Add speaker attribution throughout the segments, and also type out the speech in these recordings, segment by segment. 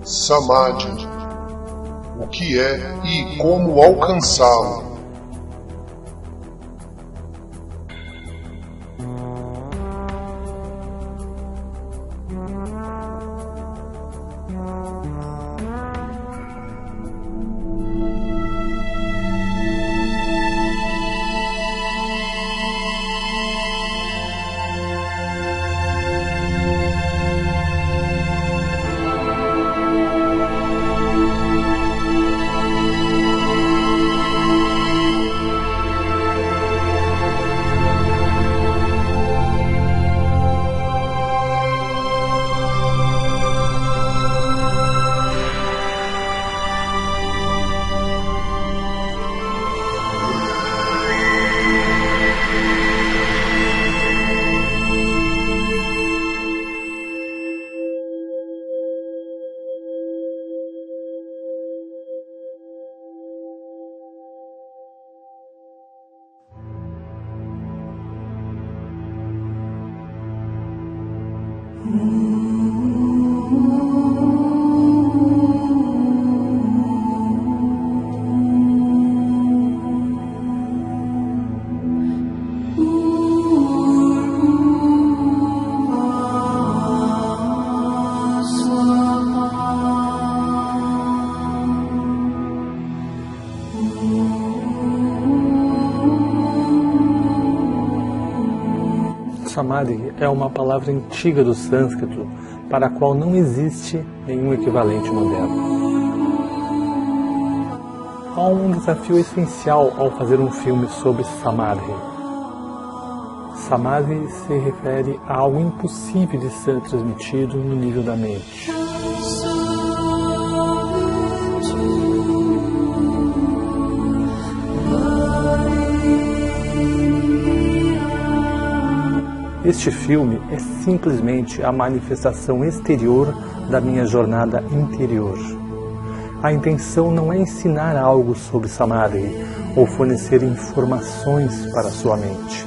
Speaker 1: Samadhi. O que é e como alcançá-lo?
Speaker 2: Samadhi é uma palavra antiga do sânscrito para a qual não existe nenhum equivalente moderno. Há um desafio essencial ao fazer um filme sobre Samadhi. Samadhi se refere a algo impossível de ser transmitido no nível da mente. Este filme é simplesmente a manifestação exterior da minha jornada interior. A intenção não é ensinar algo sobre Samadhi ou fornecer informações para sua mente,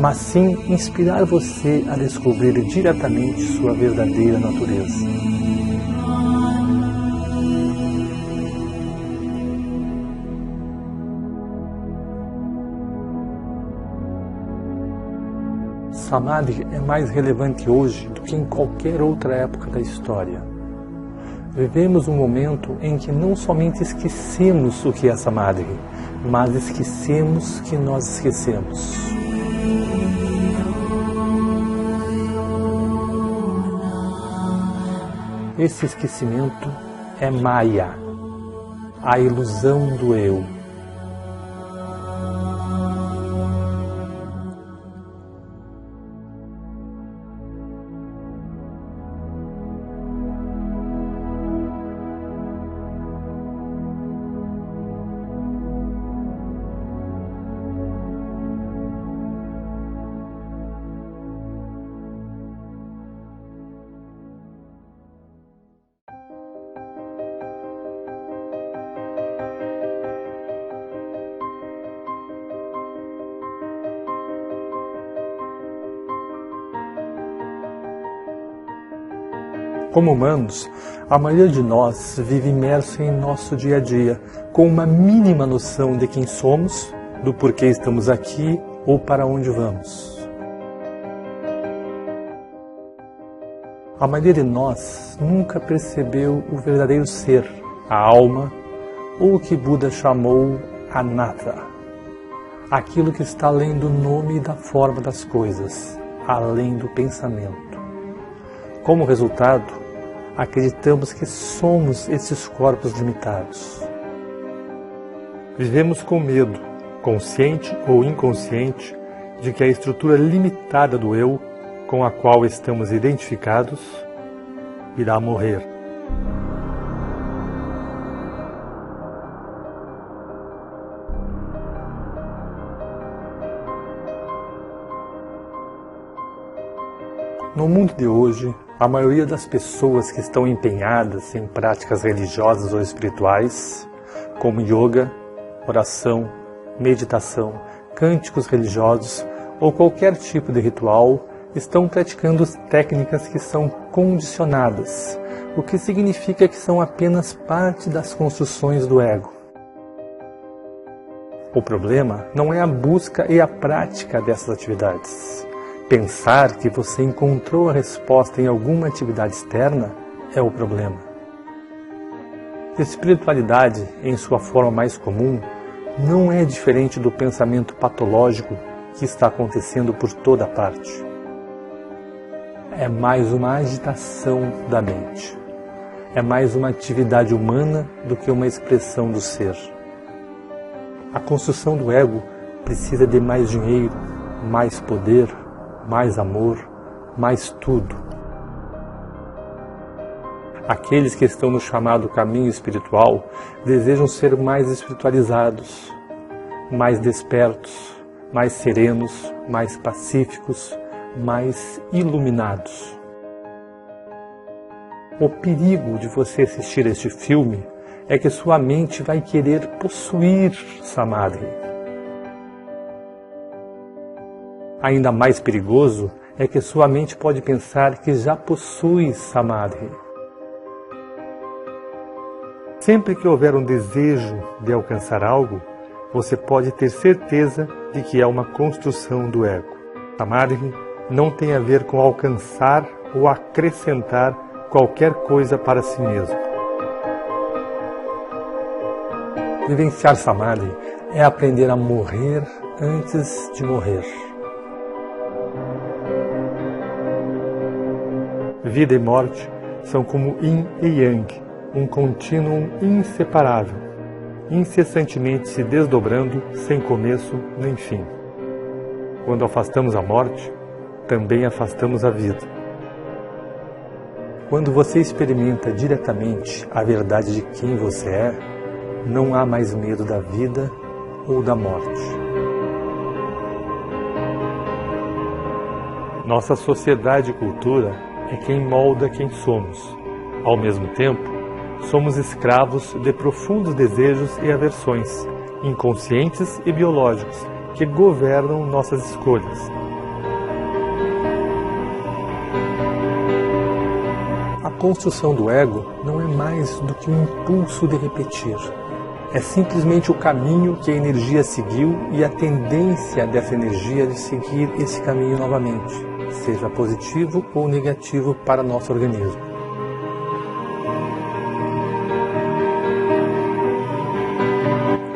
Speaker 2: mas sim inspirar você a descobrir diretamente sua verdadeira natureza. Samadhi é mais relevante hoje do que em qualquer outra época da história. Vivemos um momento em que não somente esquecemos o que é Samadhi, mas esquecemos que nós esquecemos. Esse esquecimento é Maya, a ilusão do eu. Como humanos, a maioria de nós vive imerso em nosso dia a dia, com uma mínima noção de quem somos, do porquê estamos aqui ou para onde vamos. A maioria de nós nunca percebeu o verdadeiro ser, a alma, ou o que Buda chamou Anatta, aquilo que está além do nome e da forma das coisas, além do pensamento. Como resultado, acreditamos que somos esses corpos limitados. Vivemos com medo, consciente ou inconsciente, de que a estrutura limitada do eu, com a qual estamos identificados, irá morrer. No mundo de hoje, a maioria das pessoas que estão empenhadas em práticas religiosas ou espirituais, como yoga, oração, meditação, cânticos religiosos ou qualquer tipo de ritual, estão praticando técnicas que são condicionadas, o que significa que são apenas parte das construções do ego. O problema não é a busca e a prática dessas atividades. Pensar que você encontrou a resposta em alguma atividade externa é o problema. Espiritualidade, em sua forma mais comum, não é diferente do pensamento patológico que está acontecendo por toda parte. É mais uma agitação da mente. É mais uma atividade humana do que uma expressão do ser. A construção do ego precisa de mais dinheiro, mais poder, mais amor, mais tudo. Aqueles que estão no chamado caminho espiritual desejam ser mais espiritualizados, mais despertos, mais serenos, mais pacíficos, mais iluminados. O perigo de você assistir este filme é que sua mente vai querer possuir Samadhi. Ainda mais perigoso é que sua mente pode pensar que já possui Samadhi. Sempre que houver um desejo de alcançar algo, você pode ter certeza de que é uma construção do ego. Samadhi não tem a ver com alcançar ou acrescentar qualquer coisa para si mesmo. Vivenciar Samadhi é aprender a morrer antes de morrer. Vida e morte são como yin e yang, um contínuo inseparável, incessantemente se desdobrando sem começo nem fim. Quando afastamos a morte, também afastamos a vida. Quando você experimenta diretamente a verdade de quem você é, não há mais medo da vida ou da morte. Nossa sociedade e cultura é quem molda quem somos. Ao mesmo tempo, somos escravos de profundos desejos e aversões, inconscientes e biológicos, que governam nossas escolhas. A construção do ego não é mais do que um impulso de repetir. É simplesmente o caminho que a energia seguiu e a tendência dessa energia de seguir esse caminho novamente, seja positivo ou negativo para nosso organismo.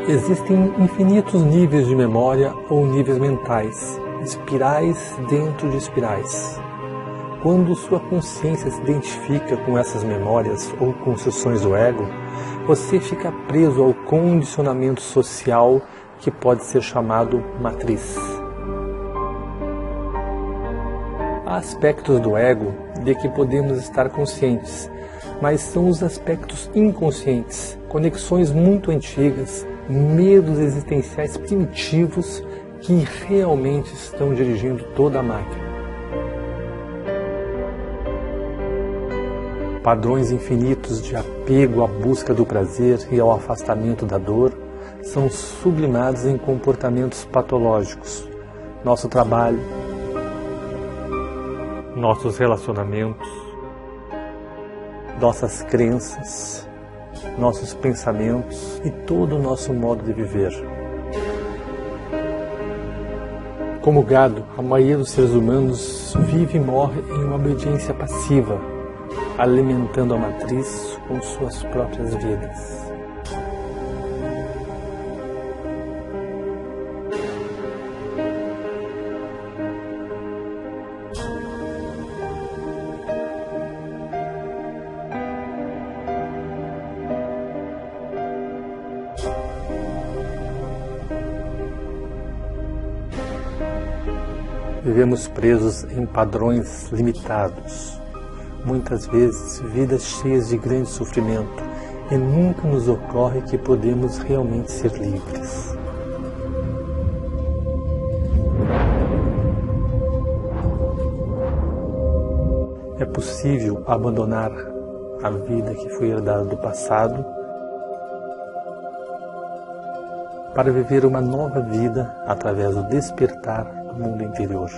Speaker 2: Existem infinitos níveis de memória ou níveis mentais, espirais dentro de espirais. Quando sua consciência se identifica com essas memórias ou construções do ego, você fica preso ao condicionamento social que pode ser chamado matriz. Há aspectos do ego de que podemos estar conscientes, mas são os aspectos inconscientes, conexões muito antigas, medos existenciais primitivos que realmente estão dirigindo toda a máquina. Padrões infinitos de apego à busca do prazer e ao afastamento da dor são sublimados em comportamentos patológicos. Nosso trabalho, nossos relacionamentos, nossas crenças, nossos pensamentos e todo o nosso modo de viver. Como gado, a maioria dos seres humanos vive e morre em uma obediência passiva, alimentando a matriz com suas próprias vidas. Vivemos presos em padrões limitados, muitas vezes vidas cheias de grande sofrimento, e nunca nos ocorre que podemos realmente ser livres. É possível abandonar a vida que foi herdada do passado para viver uma nova vida através do despertar do mundo interior.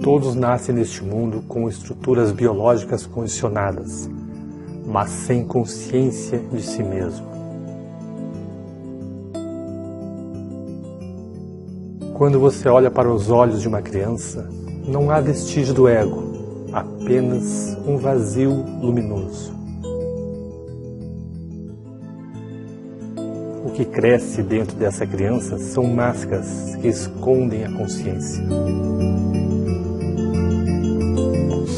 Speaker 2: Todos nascem neste mundo com estruturas biológicas condicionadas, mas sem consciência de si mesmo. Quando você olha para os olhos de uma criança, não há vestígio do ego, apenas um vazio luminoso. O que cresce dentro dessa criança são máscaras que escondem a consciência.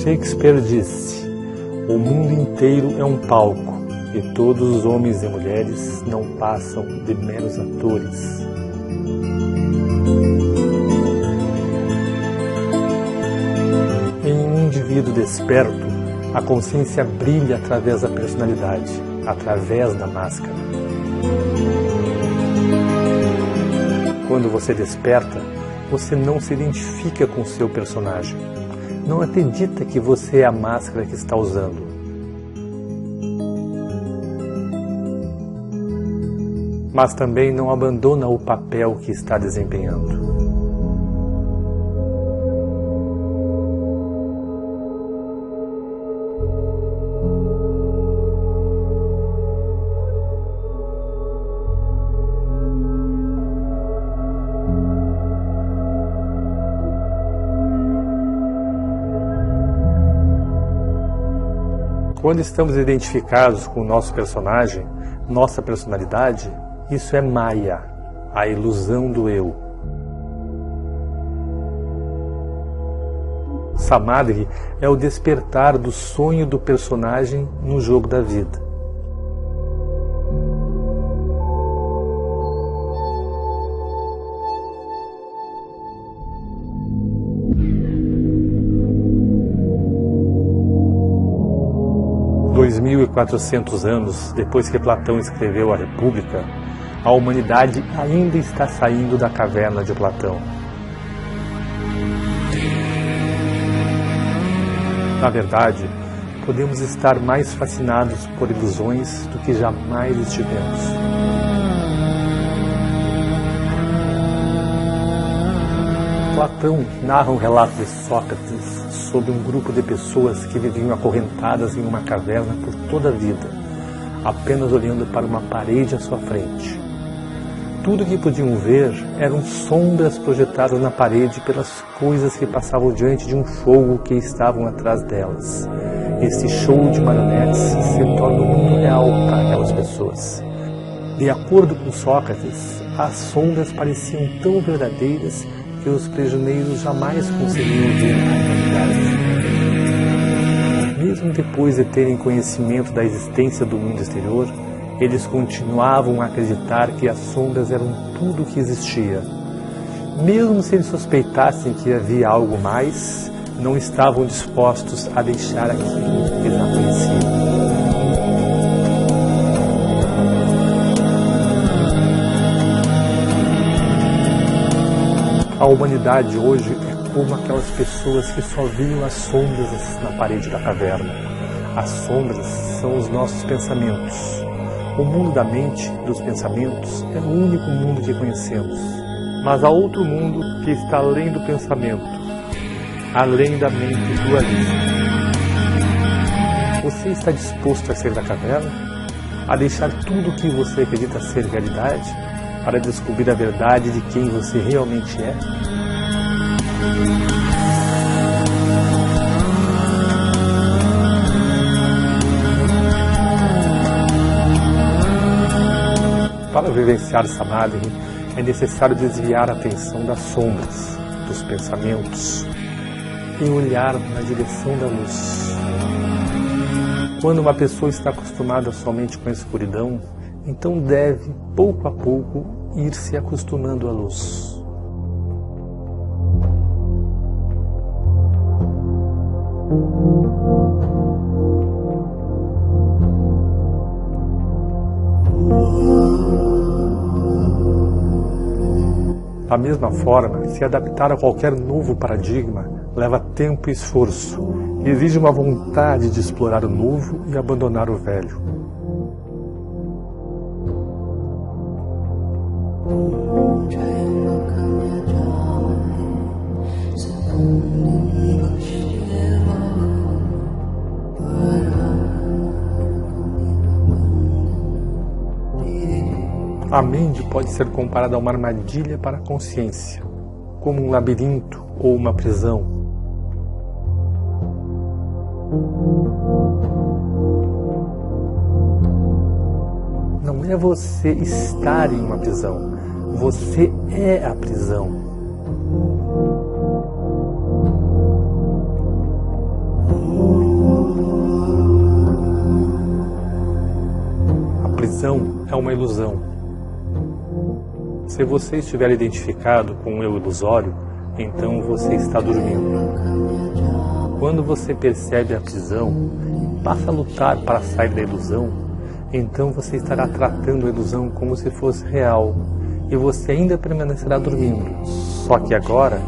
Speaker 2: Shakespeare disse: "O mundo inteiro é um palco e todos os homens e mulheres não passam de meros atores." Em um indivíduo desperto, a consciência brilha através da personalidade, através da máscara. Quando você desperta, você não se identifica com seu personagem. Não acredita que você é a máscara que está usando. Mas também não abandona o papel que está desempenhando. Quando estamos identificados com o nosso personagem, nossa personalidade, isso é Maya, a ilusão do eu. Samadhi é o despertar do sonho do personagem no jogo da vida. Dois 2.400 anos depois que Platão escreveu a República, a humanidade ainda está saindo da caverna de Platão. Na verdade, podemos estar mais fascinados por ilusões do que jamais estivemos. Platão narra um relato de Sócrates sobre um grupo de pessoas que viviam acorrentadas em uma caverna por toda a vida, apenas olhando para uma parede à sua frente. Tudo que podiam ver eram sombras projetadas na parede pelas coisas que passavam diante de um show que estavam atrás delas. Esse show de marionetes se torna muito real para aquelas pessoas. De acordo com Sócrates, as sombras pareciam tão verdadeiras que os prisioneiros jamais conseguiam ver a realidade. Mesmo depois de terem conhecimento da existência do mundo exterior, eles continuavam a acreditar que as sombras eram tudo o que existia. Mesmo se eles suspeitassem que havia algo mais, não estavam dispostos a deixar aquilo que já conheciam. A humanidade hoje é como aquelas pessoas que só viam as sombras na parede da caverna. As sombras são os nossos pensamentos. O mundo da mente, dos pensamentos, é o único mundo que conhecemos. Mas há outro mundo que está além do pensamento, além da mente dualista. Você está disposto a sair da caverna? A deixar tudo o que você acredita ser realidade? Para descobrir a verdade de quem você realmente é? Para vivenciar Samadhi, é necessário desviar a atenção das sombras, dos pensamentos, e olhar na direção da luz. Quando uma pessoa está acostumada somente com a escuridão, então deve, pouco a pouco, ir se acostumando à luz. Da mesma forma, se adaptar a qualquer novo paradigma leva tempo e esforço, e exige uma vontade de explorar o novo e abandonar o velho.
Speaker 3: Jai Lokanya Jai Sabuni
Speaker 2: A mente pode ser comparada a uma armadilha para a consciência, como um labirinto ou uma prisão. Não é você estar em uma prisão, você é a prisão. A prisão é uma ilusão. Se você estiver identificado com um eu ilusório, então você está dormindo. Quando você percebe a prisão e passa a lutar para sair da ilusão, então você estará tratando a ilusão como se fosse real e você ainda permanecerá dormindo. Só que agora,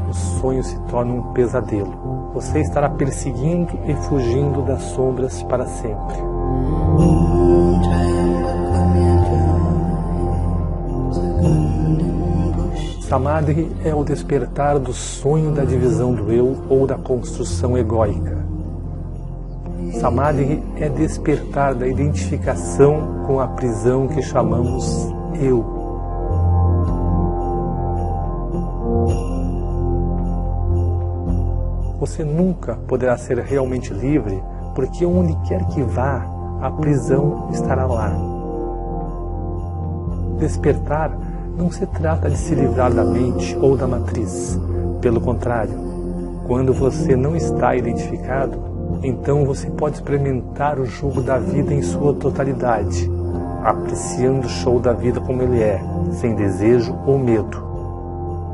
Speaker 2: o sonho se torna um pesadelo. Você estará perseguindo e fugindo das sombras para sempre. Samadhi é o despertar do sonho da divisão do eu ou da construção egóica. Samadhi é despertar da identificação com a prisão que chamamos eu. Você nunca poderá ser realmente livre, porque onde quer que vá, a prisão estará lá. Despertar não se trata de se livrar da mente ou da matriz. Pelo contrário, quando você não está identificado, então você pode experimentar o jogo da vida em sua totalidade, apreciando o show da vida como ele é, sem desejo ou medo.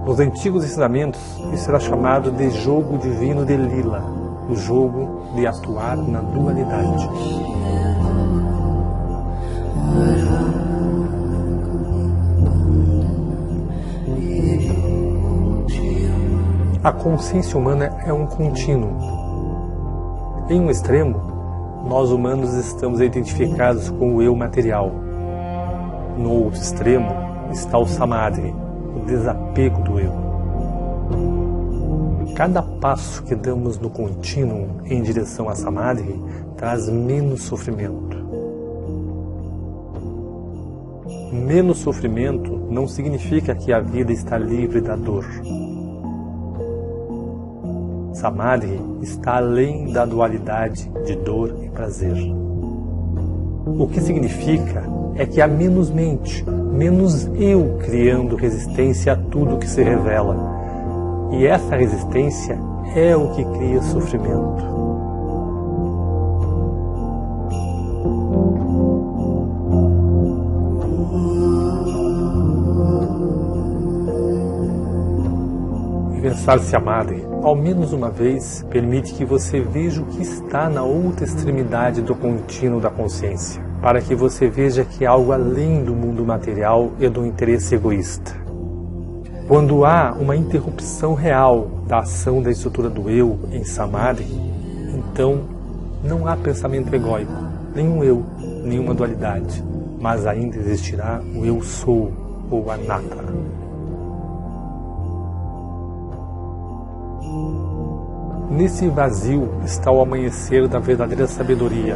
Speaker 2: Nos antigos ensinamentos, isso era chamado de jogo divino de Lila, o jogo de atuar na dualidade. A consciência humana é um contínuo. Em um extremo, nós humanos estamos identificados com o eu material. No outro extremo está o Samadhi, o desapego do eu. Cada passo que damos no contínuo em direção a Samadhi traz menos sofrimento. Menos sofrimento não significa que a vida está livre da dor. Samadhi está além da dualidade de dor e prazer. O que significa é que há menos mente, menos eu criando resistência a tudo que se revela. E essa resistência é o que cria sofrimento. Vivenciar Samadhi, ao menos uma vez, permite que você veja o que está na outra extremidade do contínuo da consciência, para que você veja que há algo além do mundo material e do interesse egoísta. Quando há uma interrupção real da ação da estrutura do eu em Samadhi, então não há pensamento egóico, nenhum eu, nenhuma dualidade, mas ainda existirá o eu sou, ou Anatta. Nesse vazio está o amanhecer da verdadeira sabedoria.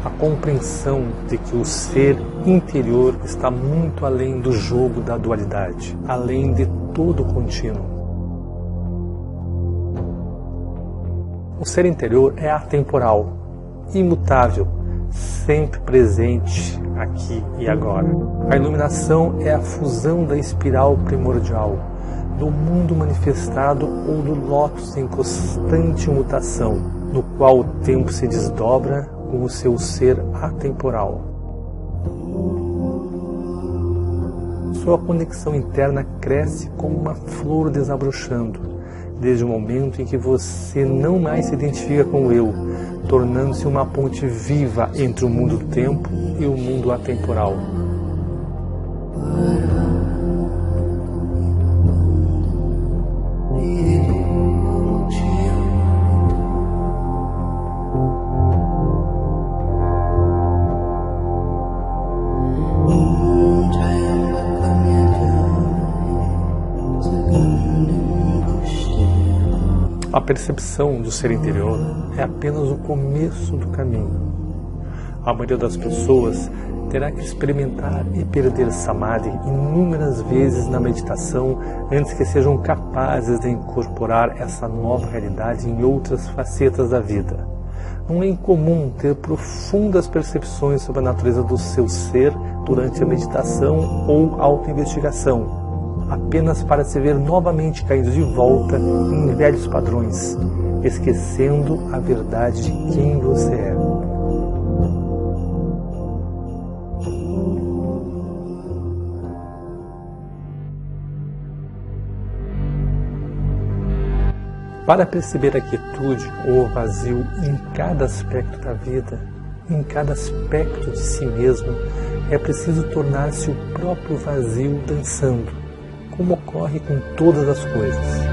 Speaker 2: A compreensão de que o ser interior está muito além do jogo da dualidade, além de todo o contínuo. O ser interior é atemporal, imutável, sempre presente aqui e agora. A iluminação é a fusão da espiral primordial, do mundo manifestado ou do lótus em constante mutação, no qual o tempo se desdobra com o seu ser atemporal. Sua conexão interna cresce como uma flor desabrochando, desde o momento em que você não mais se identifica com o eu, tornando-se uma ponte viva entre o mundo do tempo e o mundo atemporal. A percepção do ser interior é apenas o começo do caminho. A maioria das pessoas terá que experimentar e perder Samadhi inúmeras vezes na meditação antes que sejam capazes de incorporar essa nova realidade em outras facetas da vida. Não é incomum ter profundas percepções sobre a natureza do seu ser durante a meditação ou autoinvestigação, apenas para se ver novamente caindo de volta em velhos padrões, esquecendo a verdade de quem você é. Para perceber a quietude ou o vazio em cada aspecto da vida, em cada aspecto de si mesmo, é preciso tornar-se o próprio vazio dançando, como ocorre com todas as coisas.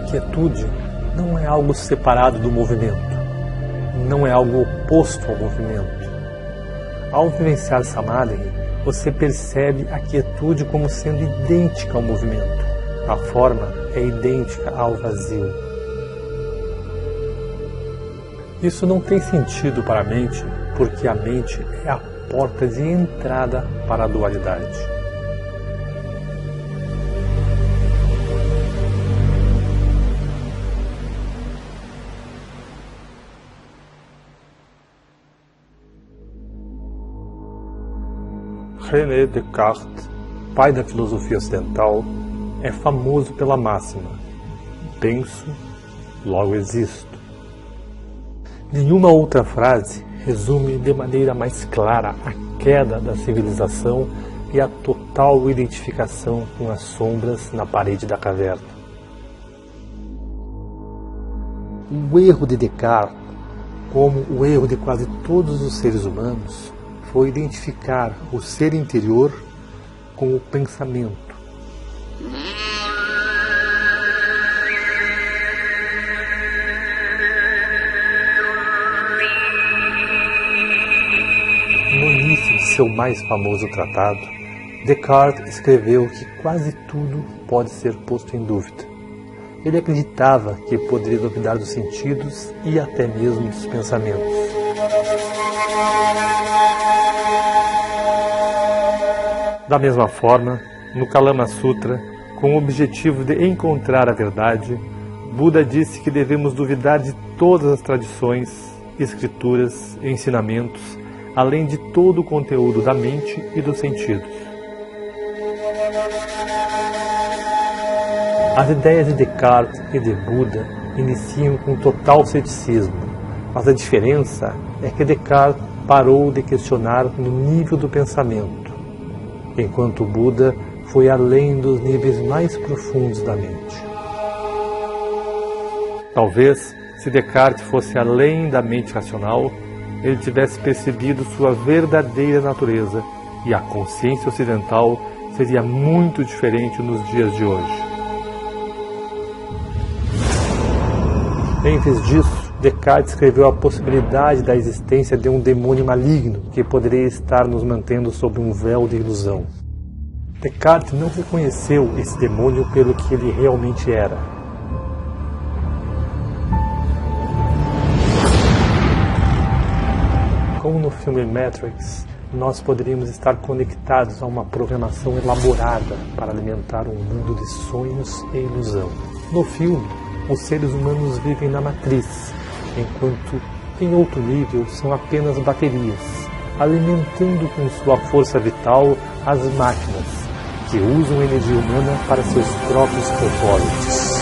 Speaker 2: Quietude não é algo separado do movimento, não é algo oposto ao movimento. Ao vivenciar Samadhi, você percebe a quietude como sendo idêntica ao movimento. A forma é idêntica ao vazio. Isso não tem sentido para a mente, porque a mente é a porta de entrada para a dualidade. René Descartes, pai da filosofia ocidental, é famoso pela máxima: penso, logo existo. Nenhuma outra frase resume de maneira mais clara a queda da civilização e a total identificação com as sombras na parede da caverna. O erro de Descartes, como o erro de quase todos os seres humanos, foi identificar o ser interior com o pensamento. No início de seu mais famoso tratado, Descartes escreveu que quase tudo pode ser posto em dúvida. Ele acreditava que poderia duvidar dos sentidos e até mesmo dos pensamentos. Da mesma forma, no Kalama Sutra, com o objetivo de encontrar a verdade, Buda disse que devemos duvidar de todas as tradições, escrituras e ensinamentos, além de todo o conteúdo da mente e dos sentidos. As ideias de Descartes e de Buda iniciam com total ceticismo, mas a diferença é que Descartes parou de questionar no nível do pensamento, enquanto Buda foi além dos níveis mais profundos da mente. Talvez, se Descartes fosse além da mente racional, ele tivesse percebido sua verdadeira natureza, e a consciência ocidental seria muito diferente nos dias de hoje. Em vez disso, Descartes escreveu a possibilidade da existência de um demônio maligno que poderia estar nos mantendo sob um véu de ilusão. Descartes não reconheceu esse demônio pelo que ele realmente era. Como no filme Matrix, nós poderíamos estar conectados a uma programação elaborada para alimentar um mundo de sonhos e ilusão. No filme, os seres humanos vivem na matriz, enquanto em outro nível são apenas baterias, alimentando com sua força vital as máquinas, que usam a energia humana para seus próprios propósitos.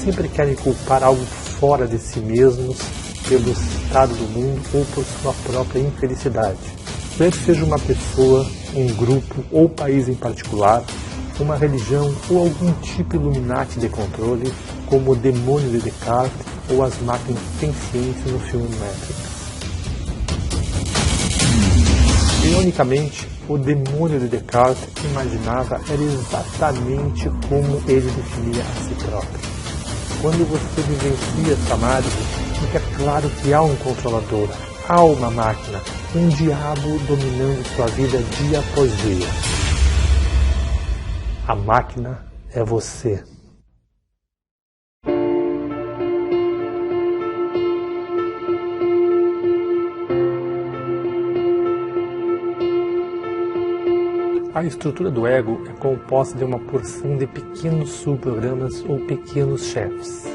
Speaker 2: Sempre querem culpar algo fora de si mesmos pelo estado do mundo ou por sua própria infelicidade. quer seja uma pessoa, um grupo ou país em particular, uma religião ou algum tipo Illuminati de controle, como o demônio de Descartes ou as máquinas sencientes no filme Matrix. Ironicamente, o demônio de Descartes imaginava era exatamente como ele definia a si próprio. Quando você vivencia Samadhi, fica claro que há um controlador, há uma máquina, um diabo dominando sua vida dia após dia. A máquina é você. A estrutura do ego é composta de uma porção de pequenos subprogramas ou pequenos chefes.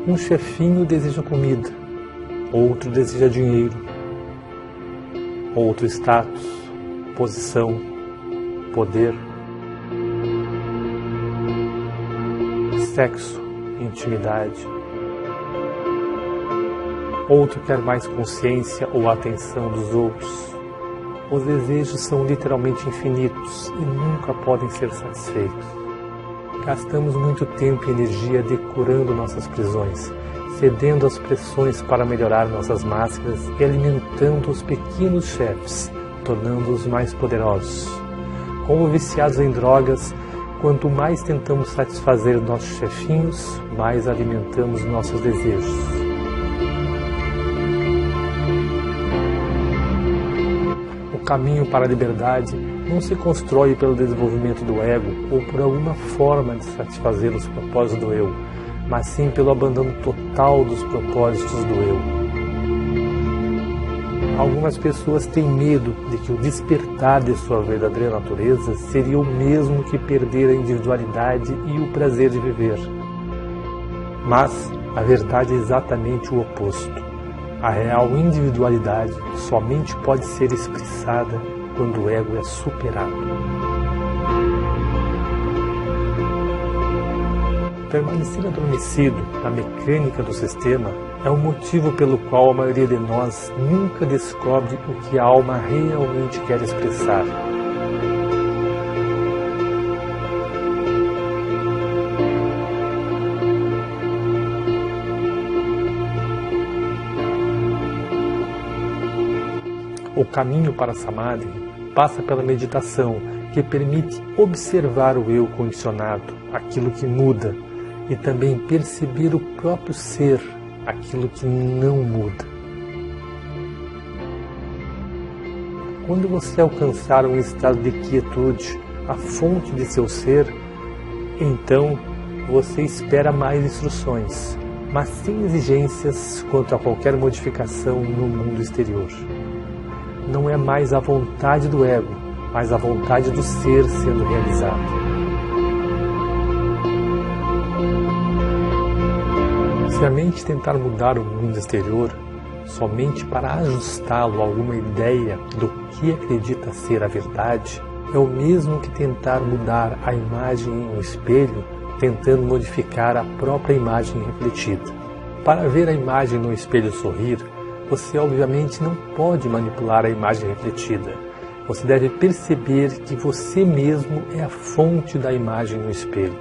Speaker 2: Um chefinho deseja comida, outro deseja dinheiro, outro status, posição, poder, sexo, intimidade. Outro quer mais consciência ou atenção dos outros. Os desejos são literalmente infinitos e nunca podem ser satisfeitos. Gastamos muito tempo e energia decorando nossas prisões, cedendo às pressões para melhorar nossas máscaras e alimentando os pequenos chefes, tornando-os mais poderosos. Como viciados em drogas, quanto mais tentamos satisfazer nossos chefinhos, mais alimentamos nossos desejos. O caminho para a liberdade não se constrói pelo desenvolvimento do ego ou por alguma forma de satisfazer os propósitos do eu, mas sim pelo abandono total dos propósitos do eu. Algumas pessoas têm medo de que o despertar de sua verdadeira natureza seria o mesmo que perder a individualidade e o prazer de viver. Mas a verdade é exatamente o oposto. A real individualidade somente pode ser expressada quando o ego é superado. Permanecer adormecido na mecânica do sistema é o motivo pelo qual a maioria de nós nunca descobre o que a alma realmente quer expressar. O caminho para Samadhi passa pela meditação, que permite observar o eu condicionado, aquilo que muda, e também perceber o próprio ser, aquilo que não muda. Quando você alcançar um estado de quietude, a fonte de seu ser, então você espera mais instruções, mas sem exigências quanto a qualquer modificação no mundo exterior. Não é mais a vontade do ego, mas a vontade do ser sendo realizado. Se a mente tentar mudar o mundo exterior somente para ajustá-lo a alguma ideia do que acredita ser a verdade, é o mesmo que tentar mudar a imagem em um espelho, tentando modificar a própria imagem refletida. Para ver a imagem no espelho sorrir, você obviamente não pode manipular a imagem refletida. Você deve perceber que você mesmo é a fonte da imagem no espelho.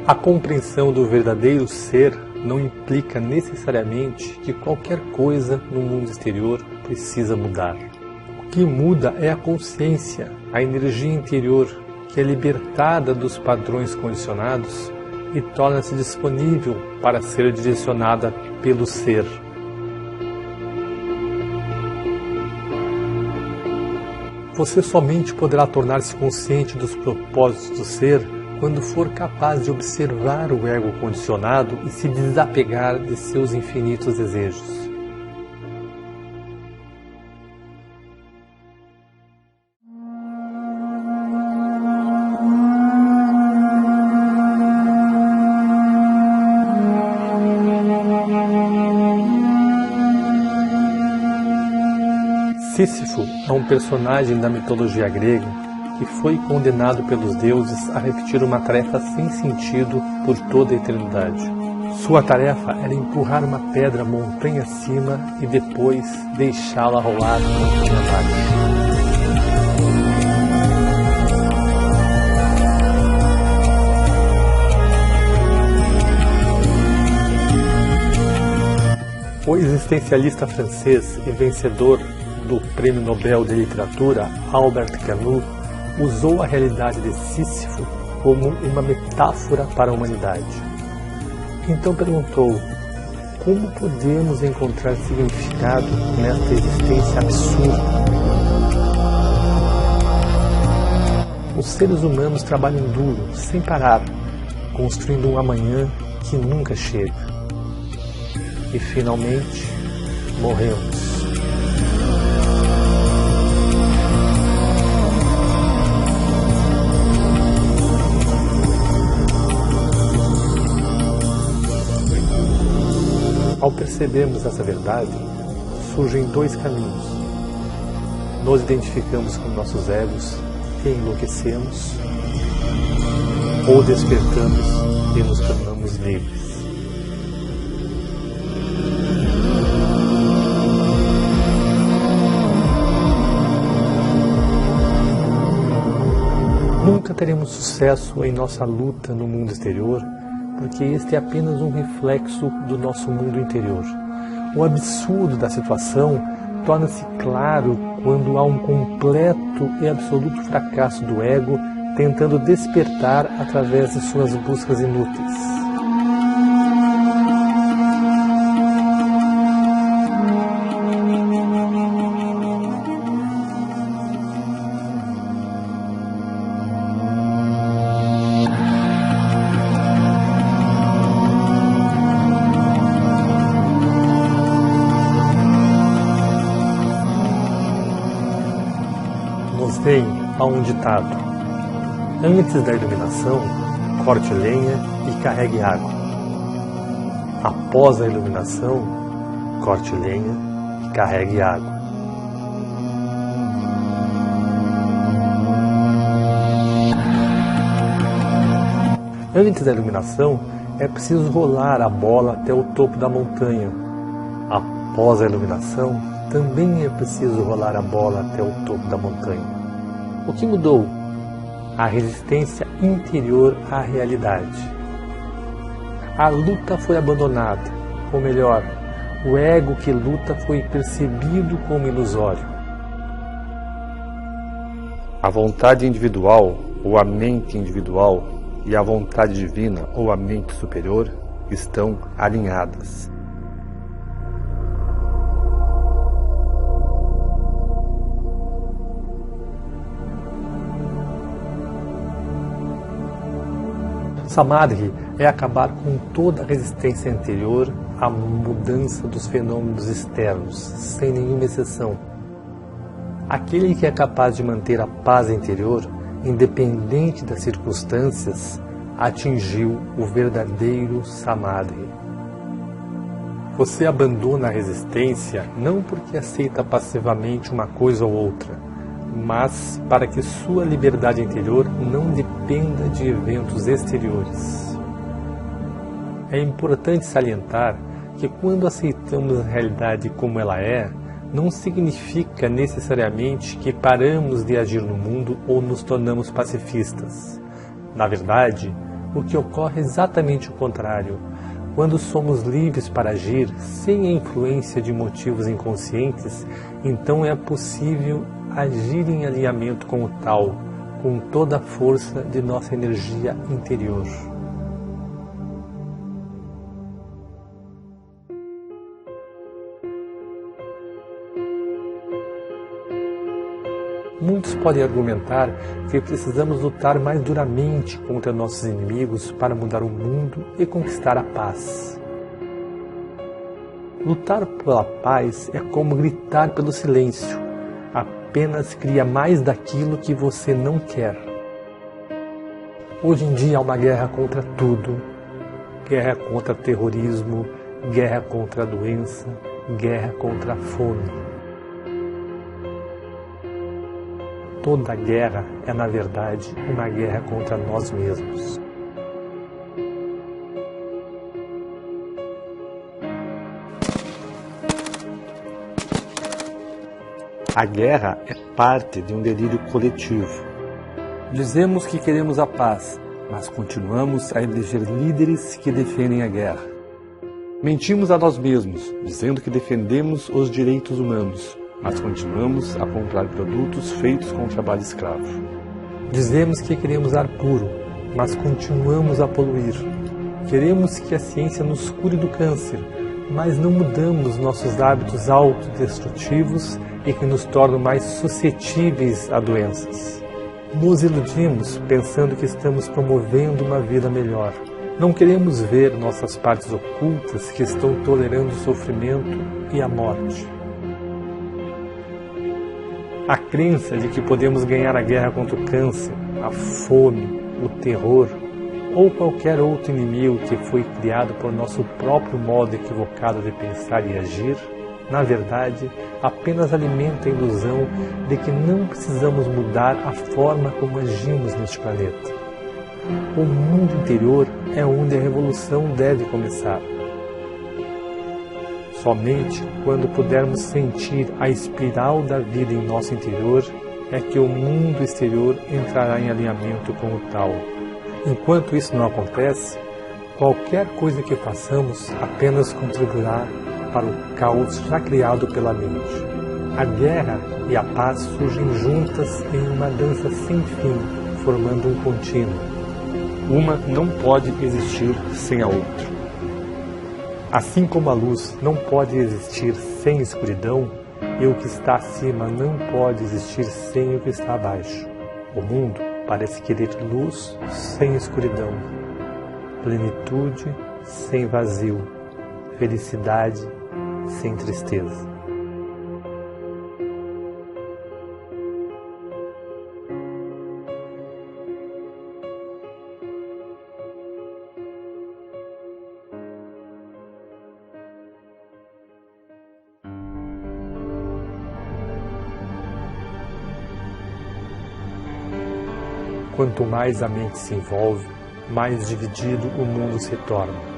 Speaker 2: A compreensão do verdadeiro ser não implica necessariamente que qualquer coisa no mundo exterior precisa mudar. O que muda é a consciência, a energia interior, que é libertada dos padrões condicionados e torna-se disponível para ser direcionada pelo ser. Você somente poderá tornar-se consciente dos propósitos do ser quando for capaz de observar o ego condicionado e se desapegar de seus infinitos desejos. Sísifo é um personagem da mitologia grega que foi condenado pelos deuses a repetir uma tarefa sem sentido por toda a eternidade. Sua tarefa era empurrar uma pedra montanha acima e depois deixá-la rolar montanha vontade. O existencialista francês e vencedor do Prêmio Nobel de Literatura, Albert Camus, usou a realidade de Sísifo como uma metáfora para a humanidade. Então perguntou: como podemos encontrar significado nesta existência absurda? Os seres humanos trabalham duro, sem parar, construindo um amanhã que nunca chega. E finalmente morremos. Ao percebermos essa verdade, surgem dois caminhos. Nos identificamos com nossos egos e enlouquecemos, ou despertamos e nos tornamos livres. Nunca teremos sucesso em nossa luta no mundo exterior, porque este é apenas um reflexo do nosso mundo interior. O absurdo da situação torna-se claro quando há um completo e absoluto fracasso do ego tentando despertar através de suas buscas inúteis. Há um ditado: antes da iluminação, corte lenha e carregue água. Após a iluminação, corte lenha e carregue água. Antes da iluminação, é preciso rolar a bola até o topo da montanha. Após a iluminação, também é preciso rolar a bola até o topo da montanha. O que mudou? A resistência interior à realidade. A luta foi abandonada, ou melhor, o ego que luta foi percebido como ilusório. A vontade individual, ou a mente individual, e a vontade divina, ou a mente superior, estão alinhadas. Samadhi é acabar com toda a resistência anterior à mudança dos fenômenos externos, sem nenhuma exceção. Aquele que é capaz de manter a paz interior, independente das circunstâncias, atingiu o verdadeiro Samadhi. Você abandona a resistência não porque aceita passivamente uma coisa ou outra, mas para que sua liberdade interior não dependa de eventos exteriores. É importante salientar que quando aceitamos a realidade como ela é, não significa necessariamente que paramos de agir no mundo ou nos tornamos pacifistas. Na verdade, o que ocorre é exatamente o contrário. Quando somos livres para agir sem a influência de motivos inconscientes, então é possível agir em alinhamento com o tal, com toda a força de nossa energia interior. Muitos podem argumentar que precisamos lutar mais duramente contra nossos inimigos para mudar o mundo e conquistar a paz. Lutar pela paz é como gritar pelo silêncio. Apenas cria mais daquilo que você não quer. Hoje em dia há uma guerra contra tudo. Guerra contra terrorismo, guerra contra a doença, guerra contra a fome. Toda guerra é, na verdade, uma guerra contra nós mesmos. A guerra é parte de um delírio coletivo. Dizemos que queremos a paz, mas continuamos a eleger líderes que defendem a guerra. Mentimos a nós mesmos, dizendo que defendemos os direitos humanos, mas continuamos a comprar produtos feitos com trabalho escravo. Dizemos que queremos ar puro, mas continuamos a poluir. Queremos que a ciência nos cure do câncer, mas não mudamos nossos hábitos autodestrutivos e que nos tornam mais suscetíveis a doenças. Nos iludimos pensando que estamos promovendo uma vida melhor. Não queremos ver nossas partes ocultas que estão tolerando o sofrimento e a morte. A crença de que podemos ganhar a guerra contra o câncer, a fome, o terror ou qualquer outro inimigo que foi criado por nosso próprio modo equivocado de pensar e agir, na verdade, apenas alimenta a ilusão de que não precisamos mudar a forma como agimos neste planeta. O mundo interior é onde a revolução deve começar. Somente quando pudermos sentir a espiral da vida em nosso interior é que o mundo exterior entrará em alinhamento com o tal. Enquanto isso não acontece, qualquer coisa que façamos apenas contribuirá para o caos já criado pela mente. A guerra e a paz surgem juntas em uma dança sem fim, formando um contínuo. Uma não pode existir sem a outra. Assim como a luz não pode existir sem escuridão, e o que está acima não pode existir sem o que está abaixo. O mundo parece querer luz sem escuridão, plenitude sem vazio, felicidade sem tristeza. Quanto mais a mente se envolve, mais dividido o mundo se torna.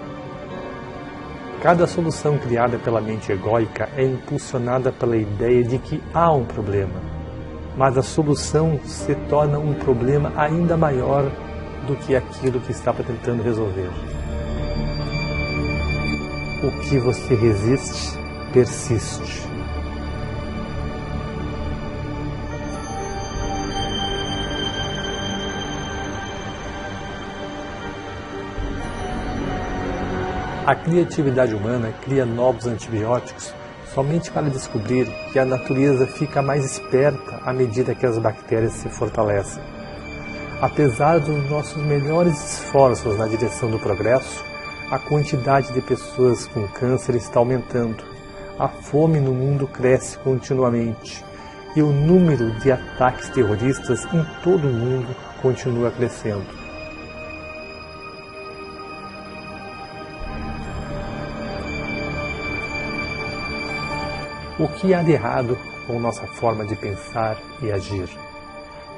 Speaker 2: Cada solução criada pela mente egóica é impulsionada pela ideia de que há um problema, mas a solução se torna um problema ainda maior do que aquilo que estava tentando resolver. O que você resiste, persiste. A criatividade humana cria novos antibióticos somente para descobrir que a natureza fica mais esperta à medida que as bactérias se fortalecem. Apesar dos nossos melhores esforços na direção do progresso, a quantidade de pessoas com câncer está aumentando, a fome no mundo cresce continuamente e o número de ataques terroristas em todo o mundo continua crescendo. O que há de errado com nossa forma de pensar e agir?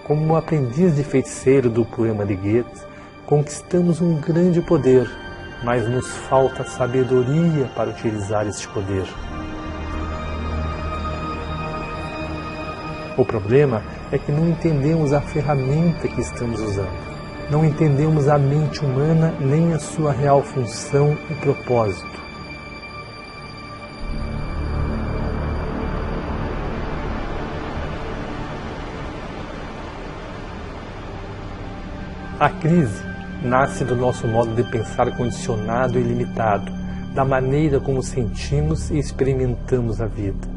Speaker 2: Como um aprendiz de feiticeiro do poema de Goethe, conquistamos um grande poder, mas nos falta sabedoria para utilizar este poder. O problema é que não entendemos a ferramenta que estamos usando. Não entendemos a mente humana nem a sua real função e propósito. A crise nasce do nosso modo de pensar condicionado e limitado, da maneira como sentimos e experimentamos a vida.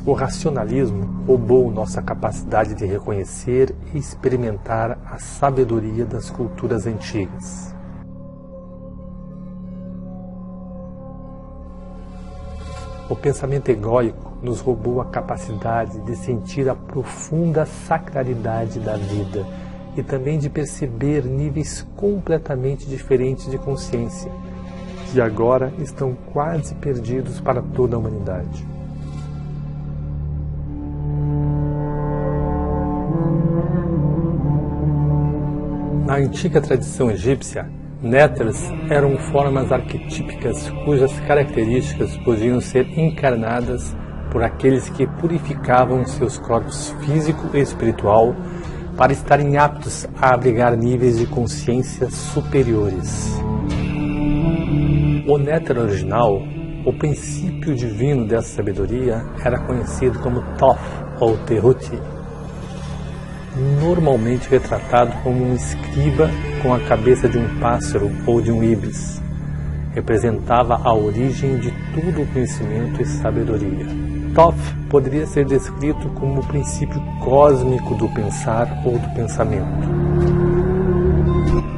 Speaker 2: O racionalismo roubou nossa capacidade de reconhecer e experimentar a sabedoria das culturas antigas. O pensamento egóico nos roubou a capacidade de sentir a profunda sacralidade da vida e também de perceber níveis completamente diferentes de consciência, que agora estão quase perdidos para toda a humanidade. Na antiga tradição egípcia, Néters eram formas arquetípicas cujas características podiam ser encarnadas por aqueles que purificavam seus corpos físico e espiritual para estarem aptos a abrigar níveis de consciência superiores. O Néter original, o princípio divino dessa sabedoria, era conhecido como Thoth ou Tehuti, normalmente retratado como um escriba com a cabeça de um pássaro ou de um ibis. Representava a origem de todo o conhecimento e sabedoria. Thoth poderia ser descrito como o princípio cósmico do pensar ou do pensamento.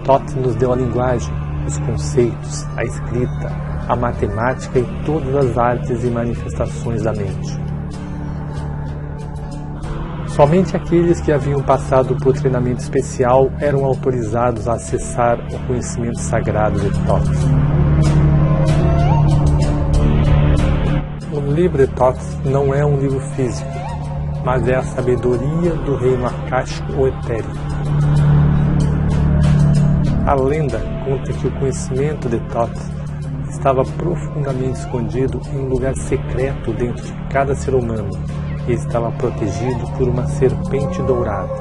Speaker 2: Thoth nos deu a linguagem, os conceitos, a escrita, a matemática e todas as artes e manifestações da mente. Somente aqueles que haviam passado por treinamento especial eram autorizados a acessar o conhecimento sagrado de Thoth. O livro de Thoth não é um livro físico, mas é a sabedoria do reino akáshico ou etérico. A lenda conta que o conhecimento de Thoth estava profundamente escondido em um lugar secreto dentro de cada ser humano e estava protegido por uma serpente dourada.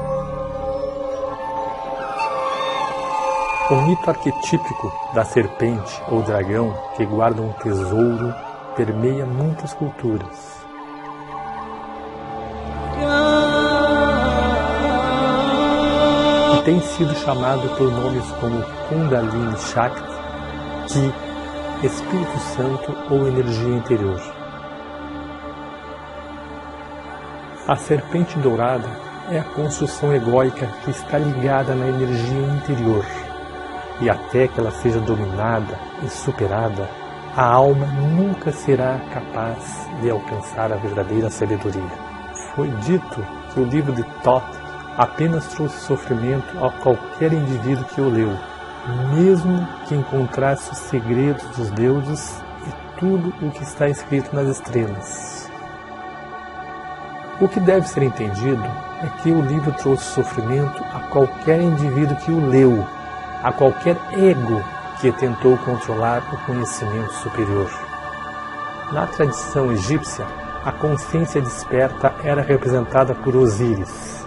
Speaker 2: O mito arquetípico da serpente ou dragão que guarda um tesouro permeia muitas culturas. E tem sido chamado por nomes como Kundalini Shakti, Ki, Espírito Santo ou energia interior. A serpente dourada é a construção egóica que está ligada na energia interior, e até que ela seja dominada e superada, a alma nunca será capaz de alcançar a verdadeira sabedoria. Foi dito que o livro de Thoth apenas trouxe sofrimento a qualquer indivíduo que o leu, mesmo que encontrasse os segredos dos deuses e tudo o que está escrito nas estrelas. O que deve ser entendido é que o livro trouxe sofrimento a qualquer indivíduo que o leu, a qualquer ego que tentou controlar o conhecimento superior. Na tradição egípcia, a consciência desperta era representada por Osíris.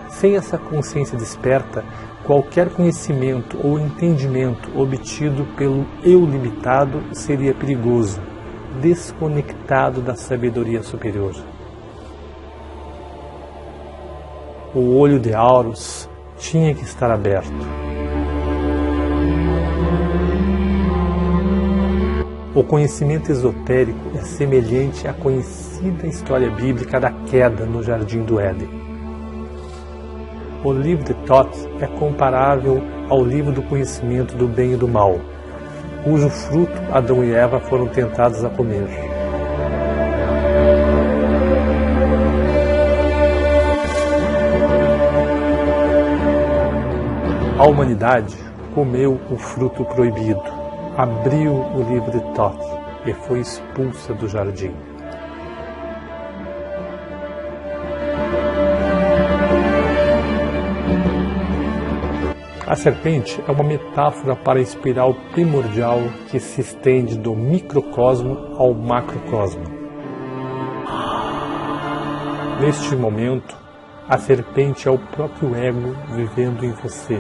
Speaker 2: Sem essa consciência desperta, qualquer conhecimento ou entendimento obtido pelo eu limitado seria perigoso, desconectado da sabedoria superior. O olho de Horus tinha que estar aberto. O conhecimento esotérico é semelhante à conhecida história bíblica da queda no Jardim do Éden. O livro de Thoth é comparável ao livro do conhecimento do bem e do mal, cujo fruto Adão e Eva foram tentados a comer. A humanidade comeu o fruto proibido, abriu o livro de Thoth e foi expulsa do jardim. A serpente é uma metáfora para a espiral primordial que se estende do microcosmo ao macrocosmo. Neste momento, a serpente é o próprio ego vivendo em você.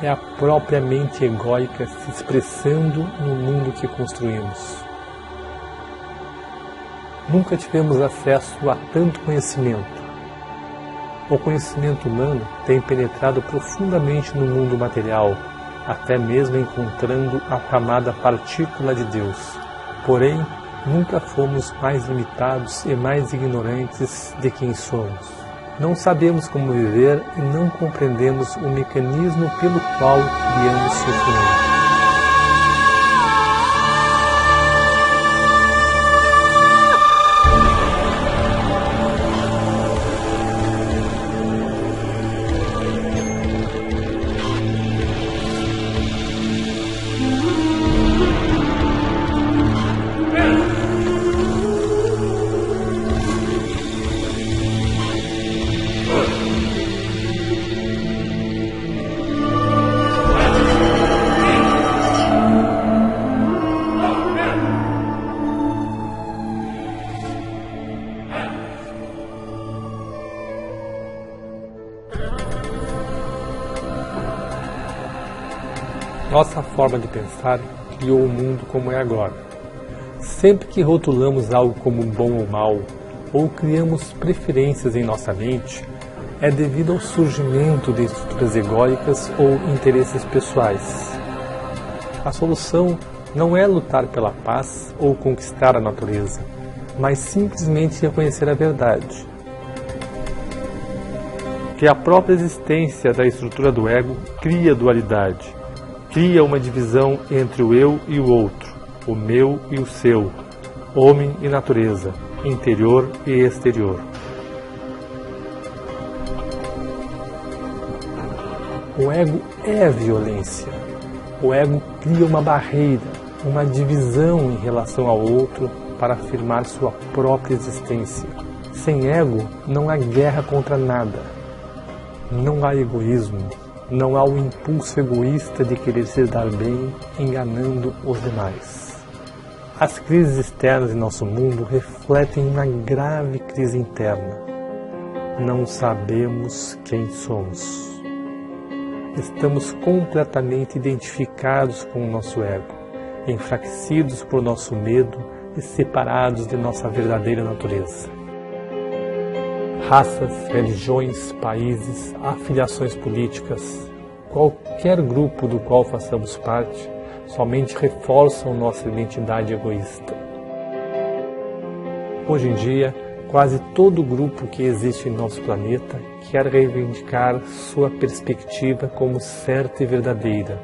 Speaker 2: É a própria mente egóica se expressando no mundo que construímos. Nunca tivemos acesso a tanto conhecimento. O conhecimento humano tem penetrado profundamente no mundo material, até mesmo encontrando a chamada partícula de Deus. Porém, nunca fomos mais limitados e mais ignorantes de quem somos. Não sabemos como viver e não compreendemos o mecanismo pelo qual criamos sofrimento. Nossa forma de pensar criou o mundo como é agora. Sempre que rotulamos algo como bom ou mal, ou criamos preferências em nossa mente, é devido ao surgimento de estruturas egóicas ou interesses pessoais. A solução não é lutar pela paz ou conquistar a natureza, mas simplesmente reconhecer a verdade. Que a própria existência da estrutura do ego cria dualidade, cria uma divisão entre o eu e o outro, o meu e o seu, homem e natureza, interior e exterior. O ego é a violência. O ego cria uma barreira, uma divisão em relação ao outro para afirmar sua própria existência. Sem ego, não há guerra contra nada. Não há egoísmo. Não há o impulso egoísta de querer se dar bem, enganando os demais. As crises externas em nosso mundo refletem uma grave crise interna. Não sabemos quem somos. Estamos completamente identificados com o nosso ego, enfraquecidos por nosso medo e separados de nossa verdadeira natureza. Raças, religiões, países, afiliações políticas, qualquer grupo do qual façamos parte, somente reforçam nossa identidade egoísta. Hoje em dia, quase todo grupo que existe em nosso planeta quer reivindicar sua perspectiva como certa e verdadeira,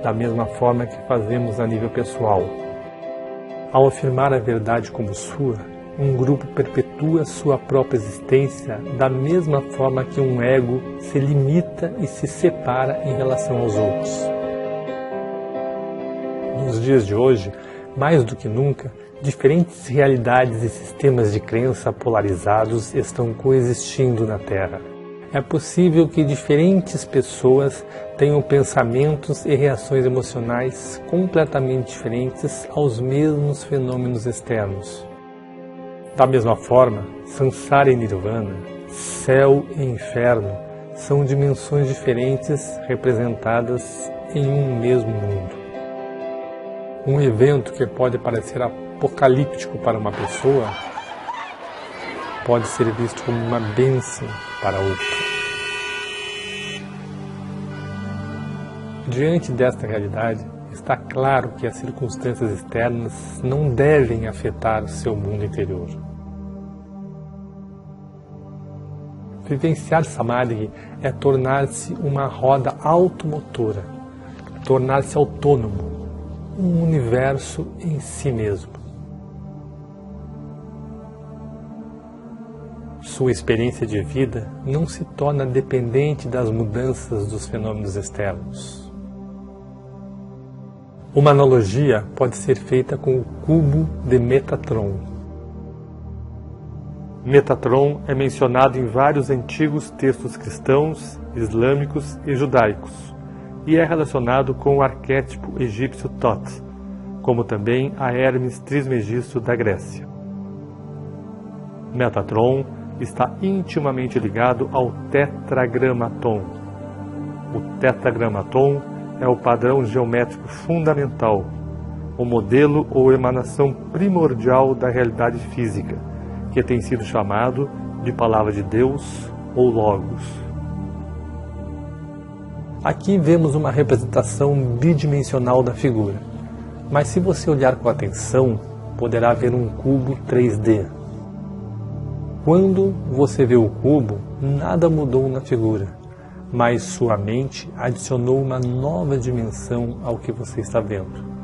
Speaker 2: da mesma forma que fazemos a nível pessoal. Ao afirmar a verdade como sua, um grupo perpetua sua própria existência da mesma forma que um ego se limita e se separa em relação aos outros. Nos dias de hoje, mais do que nunca, diferentes realidades e sistemas de crença polarizados estão coexistindo na Terra. É possível que diferentes pessoas tenham pensamentos e reações emocionais completamente diferentes aos mesmos fenômenos externos. Da mesma forma, Samsara e Nirvana, céu e inferno, são dimensões diferentes representadas em um mesmo mundo. Um evento que pode parecer apocalíptico para uma pessoa pode ser visto como uma bênção para outra. Diante desta realidade, está claro que as circunstâncias externas não devem afetar o seu mundo interior. Vivenciar Samadhi é tornar-se uma roda automotora, tornar-se autônomo, um universo em si mesmo. Sua experiência de vida não se torna dependente das mudanças dos fenômenos externos. Uma analogia pode ser feita com o cubo de Metatron. Metatron é mencionado em vários antigos textos cristãos, islâmicos e judaicos, e é relacionado com o arquétipo egípcio Thoth, como também a Hermes Trismegisto da Grécia. Metatron está intimamente ligado ao tetragramaton. O tetragramaton é o padrão geométrico fundamental, o modelo ou emanação primordial da realidade física, que tem sido chamado de Palavra de Deus ou Logos. Aqui vemos uma representação bidimensional da figura, mas se você olhar com atenção, poderá ver um cubo 3D. Quando você vê o cubo, nada mudou na figura, mas sua mente adicionou uma nova dimensão ao que você está vendo.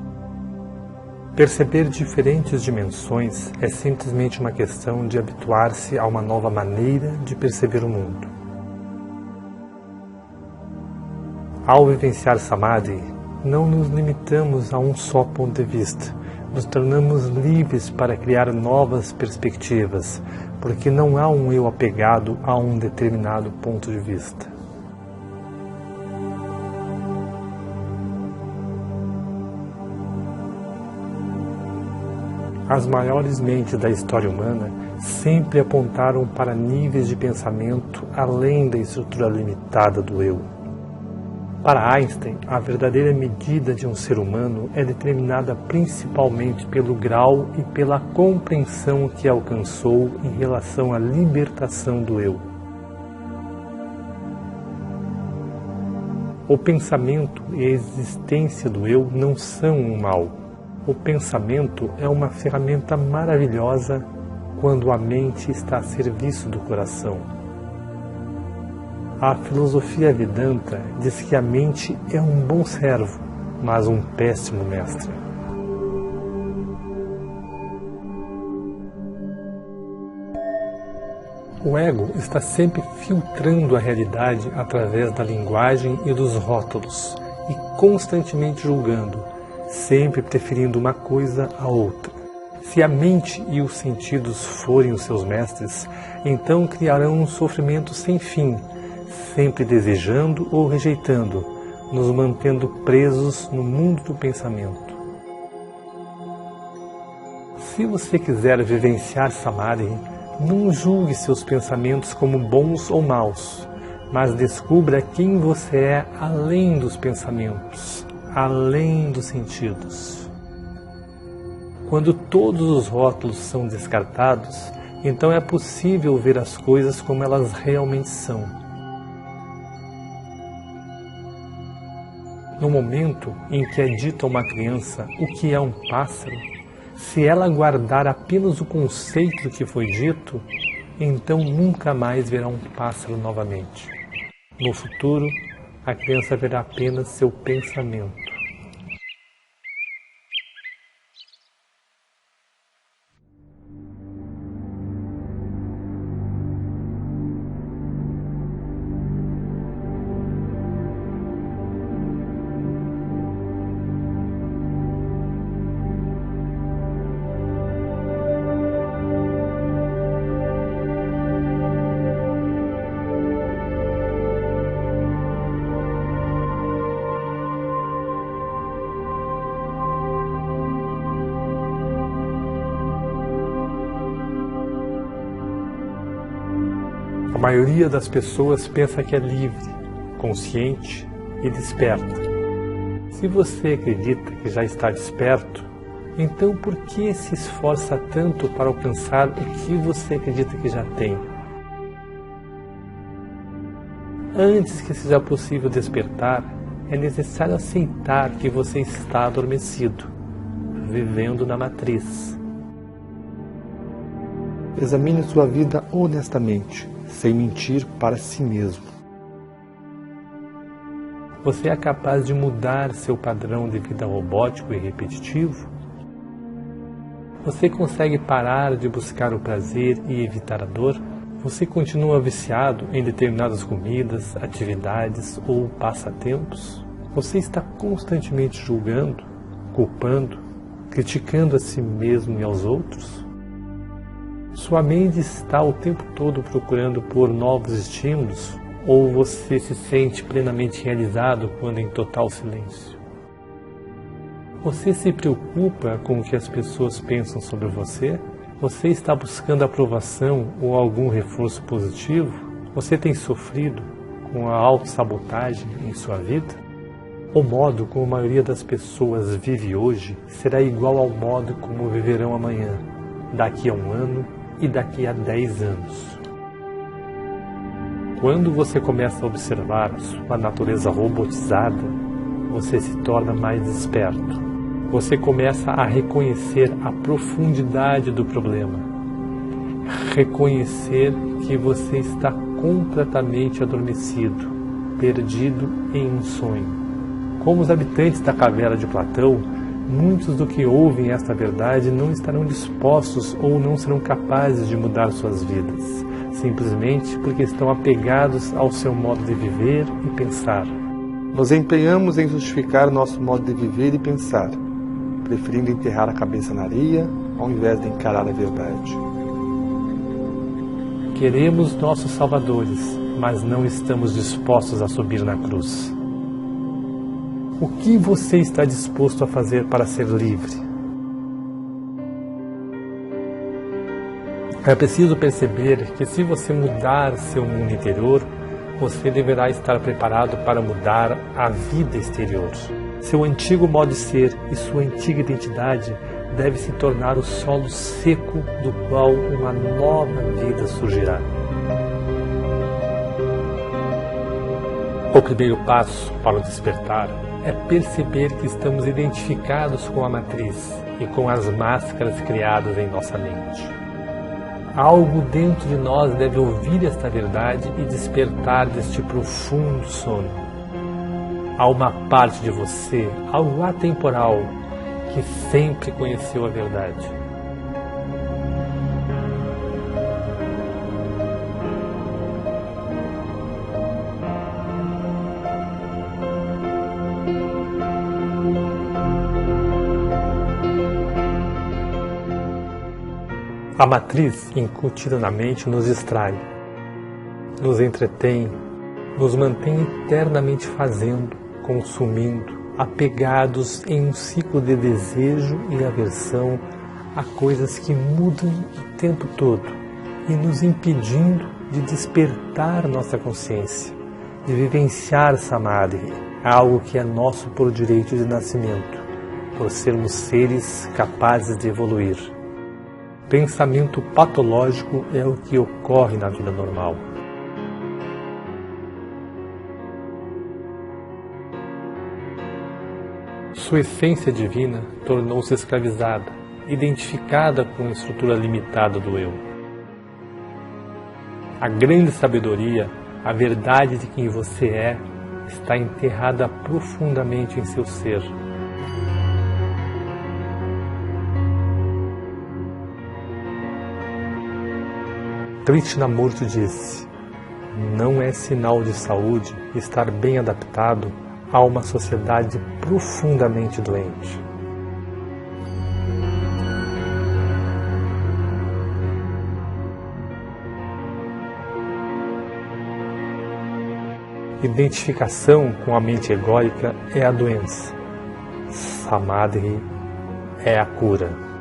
Speaker 2: Perceber diferentes dimensões é simplesmente uma questão de habituar-se a uma nova maneira de perceber o mundo. Ao vivenciar Samadhi, não nos limitamos a um só ponto de vista, nos tornamos livres para criar novas perspectivas, porque não há um eu apegado a um determinado ponto de vista. As maiores mentes da história humana sempre apontaram para níveis de pensamento além da estrutura limitada do eu. Para Einstein, a verdadeira medida de um ser humano é determinada principalmente pelo grau e pela compreensão que alcançou em relação à libertação do eu. O pensamento e a existência do eu não são um mal. O pensamento é uma ferramenta maravilhosa quando a mente está a serviço do coração. A filosofia Vedanta diz que a mente é um bom servo, mas um péssimo mestre. O ego está sempre filtrando a realidade através da linguagem e dos rótulos, e constantemente julgando, sempre preferindo uma coisa à outra. Se a mente e os sentidos forem os seus mestres, então criarão um sofrimento sem fim, sempre desejando ou rejeitando, nos mantendo presos no mundo do pensamento. Se você quiser vivenciar Samadhi, não julgue seus pensamentos como bons ou maus, mas descubra quem você é além dos pensamentos, além dos sentidos. Quando todos os rótulos são descartados, então é possível ver as coisas como elas realmente são. No momento em que é dito a uma criança o que é um pássaro, se ela guardar apenas o conceito do que foi dito, então nunca mais verá um pássaro novamente. No futuro, a criança verá apenas seu pensamento. A maioria das pessoas pensa que é livre, consciente e desperta. Se você acredita que já está desperto, então por que se esforça tanto para alcançar o que você acredita que já tem? Antes que seja possível despertar, é necessário aceitar que você está adormecido, vivendo na matriz. Examine sua vida honestamente, sem mentir para si mesmo. Você é capaz de mudar seu padrão de vida robótico e repetitivo? Você consegue parar de buscar o prazer e evitar a dor? Você continua viciado em determinadas comidas, atividades ou passatempos? Você está constantemente julgando, culpando, criticando a si mesmo e aos outros? Sua mente está o tempo todo procurando por novos estímulos, ou você se sente plenamente realizado quando em total silêncio? Você se preocupa com o que as pessoas pensam sobre você? Você está buscando aprovação ou algum reforço positivo? Você tem sofrido com a autossabotagem em sua vida? O modo como a maioria das pessoas vive hoje será igual ao modo como viverão amanhã, daqui a um ano e daqui a 10 anos. Quando você começa a observar sua natureza robotizada, você se torna mais desperto. Você começa a reconhecer a profundidade do problema. Reconhecer que você está completamente adormecido, perdido em um sonho. Como os habitantes da caverna de Platão, muitos do que ouvem esta verdade não estarão dispostos ou não serão capazes de mudar suas vidas, simplesmente porque estão apegados ao seu modo de viver e pensar. Nos empenhamos em justificar nosso modo de viver e pensar, preferindo enterrar a cabeça na areia ao invés de encarar a verdade. Queremos nossos salvadores, mas não estamos dispostos a subir na cruz. O que você está disposto a fazer para ser livre? É preciso perceber que se você mudar seu mundo interior, você deverá estar preparado para mudar a vida exterior. Seu antigo modo de ser e sua antiga identidade deve se tornar o solo seco do qual uma nova vida surgirá. O primeiro passo para o despertar é perceber que estamos identificados com a matriz e com as máscaras criadas em nossa mente. Algo dentro de nós deve ouvir esta verdade e despertar deste profundo sono. Há uma parte de você, algo atemporal, que sempre conheceu a verdade. A matriz incutida na mente nos distrai, nos entretém, nos mantém eternamente fazendo, consumindo, apegados em um ciclo de desejo e aversão a coisas que mudam o tempo todo e nos impedindo de despertar nossa consciência, de vivenciar Samadhi, algo que é nosso por direito de nascimento, por sermos seres capazes de evoluir. Pensamento patológico é o que ocorre na vida normal. Sua essência divina tornou-se escravizada, identificada com a estrutura limitada do eu. A grande sabedoria, a verdade de quem você é, está enterrada profundamente em seu ser. Krishnamurti disse: não é sinal de saúde estar bem adaptado a uma sociedade profundamente doente. Identificação com a mente egóica é a doença. Samadhi é a cura.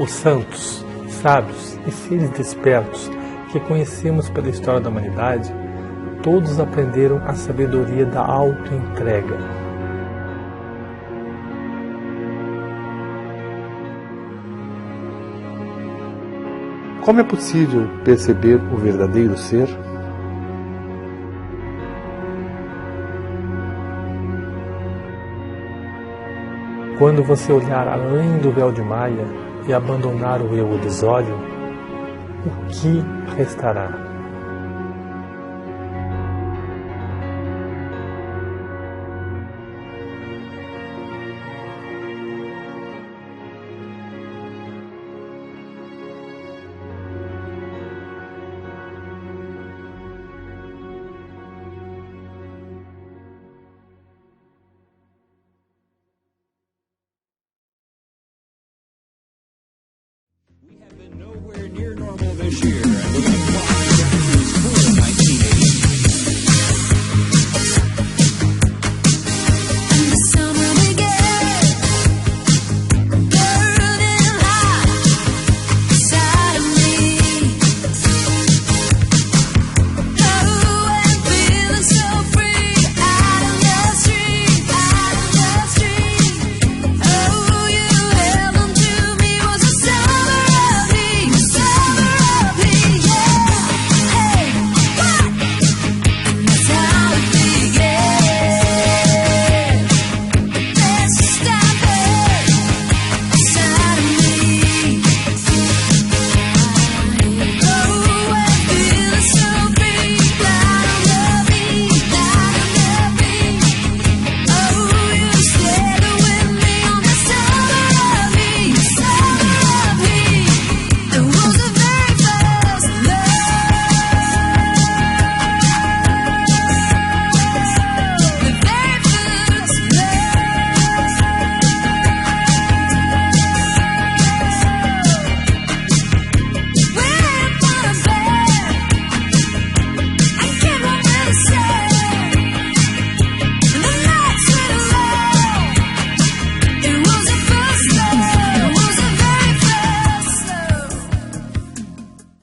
Speaker 2: Os santos, sábios e seres despertos que conhecemos pela história da humanidade, todos aprenderam a sabedoria da auto-entrega. Como é possível perceber o verdadeiro ser? Quando você olhar além do véu de Maya e abandonar o eu ilusório, o que restará?
Speaker 3: We have been nowhere near normal this year.